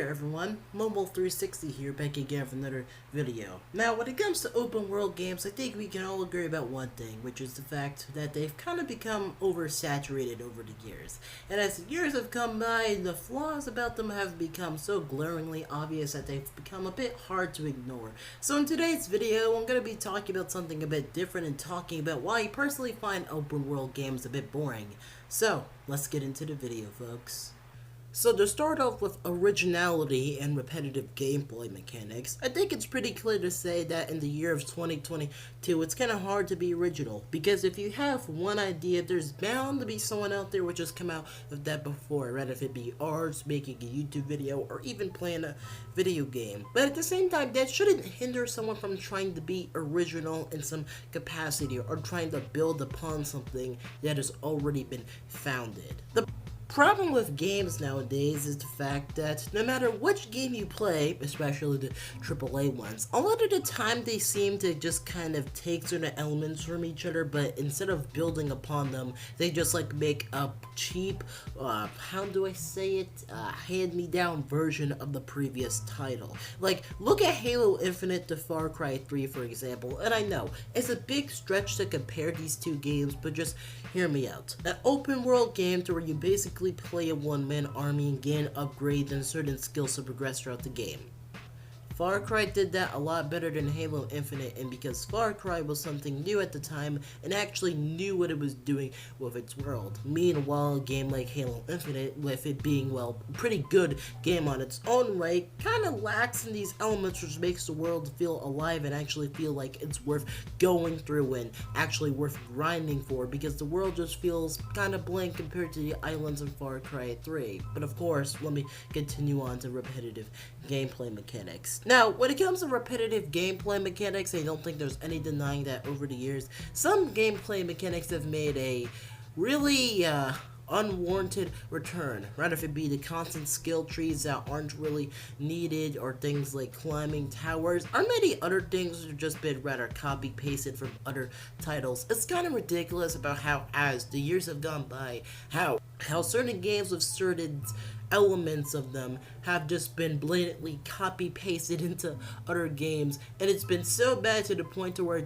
there everyone, Mobile360 here, back again for another video. Now when it comes to open world games, I think we can all agree about one thing, which is the fact that they've kind of become oversaturated over the years. And as the years have come by, the flaws about them have become so glaringly obvious that they've become a bit hard to ignore. So in today's video, I'm going to be talking about something a bit different and talking about why I personally find open world games a bit boring. So let's get into the video, folks. So to start off with originality and repetitive gameplay mechanics, I think it's pretty clear to say that in the year of 2022, it's kind of hard to be original, because if you have one idea, there's bound to be someone out there which has come out with that before, right? If it be arts, making a YouTube video, or even playing a video game. But at the same time, that shouldn't hinder someone from trying to be original in some capacity or trying to build upon something that has already been founded. The problem with games nowadays is the fact that no matter which game you play, especially the AAA ones, a lot of the time they seem to just kind of take certain elements from each other, but instead of building upon them, they just like make a cheap, how do I say it, hand-me-down version of the previous title. Like, look at Halo Infinite to Far Cry 3, for example, and I know, it's a big stretch to compare these two games, but just hear me out. An open world game to where you basically play a one-man army and gain upgrades and certain skills to progress throughout the game. Far Cry did that a lot better than Halo Infinite, and because Far Cry was something new at the time and actually knew what it was doing with its world. Meanwhile, a game like Halo Infinite, with it being, well, a pretty good game on its own right, kind of lacks in these elements which makes the world feel alive and actually feel like it's worth going through and actually worth grinding for, because the world just feels kind of blank compared to the islands in Far Cry 3. But of course, let me continue on to repetitive gameplay mechanics. Now, when it comes to repetitive gameplay mechanics, I don't think there's any denying that over the years, some gameplay mechanics have made a really unwarranted return, right? If it be the constant skill trees that aren't really needed, or things like climbing towers, or many other things that have just been rather copy pasted from other titles. It's kind of ridiculous about how, as the years have gone by, how certain games with certain elements of them have just been blatantly copy pasted into other games, and it's been so bad to the point to where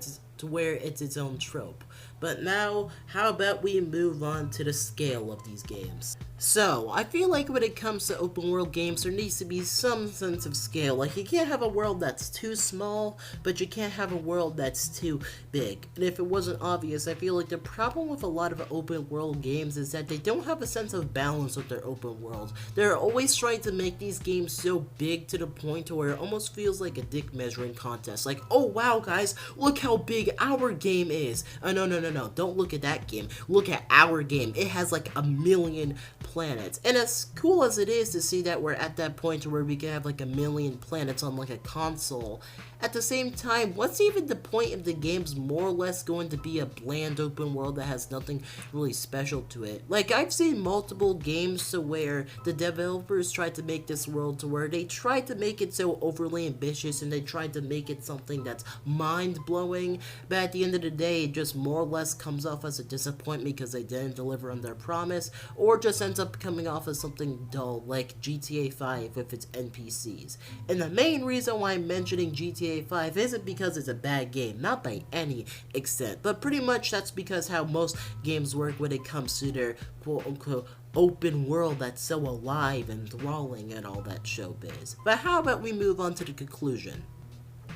it's its own trope. But now, how about we move on to the scale of these games? So, I feel like when it comes to open world games, there needs to be some sense of scale. Like, you can't have a world that's too small, but you can't have a world that's too big. And if it wasn't obvious, I feel like the problem with a lot of open world games is that they don't have a sense of balance with their open world. They're always trying to make these games so big to the point to where it almost feels like a dick measuring contest. Like, oh wow guys, look how big our game is. No, don't look at that game. Look at our game. It has like 1 million planets. And as cool as it is to see that we're at that point where we can have like 1 million planets on like a console, at the same time, what's even the point if the game's more or less going to be a bland open world that has nothing really special to it? Like, I've seen multiple games to where the developers tried to make this world to where they tried to make it so overly ambitious and they tried to make it something that's mind-blowing, but at the end of the day, it just more or less comes off as a disappointment because they didn't deliver on their promise, or just ends up coming off as something dull, like GTA 5 with its NPCs. And the main reason why I'm mentioning GTA 5 isn't because it's a bad game, not by any extent, but pretty much that's because how most games work when it comes to their quote-unquote open world that's so alive and enthralling and all that showbiz. But how about we move on to the conclusion?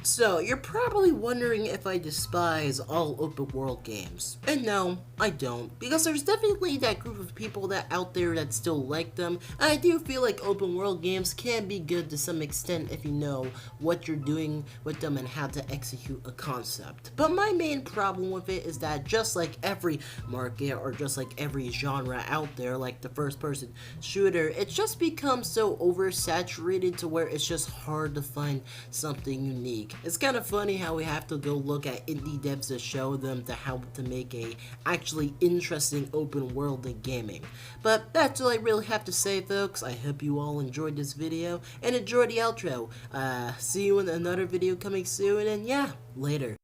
So, you're probably wondering if I despise all open world games. And no, I don't. Because there's definitely that group of people out there that still like them. And I do feel like open world games can be good to some extent if you know what you're doing with them and how to execute a concept. But my main problem with it is that just like every market or just like every genre out there, like the first person shooter, it's just become so oversaturated to where it's just hard to find something unique. It's kind of funny how we have to go look at indie devs to show them how to make a actually interesting open world in gaming. But that's all I really have to say, folks. I hope you all enjoyed this video and enjoy the outro. See you in another video coming soon, and yeah, later.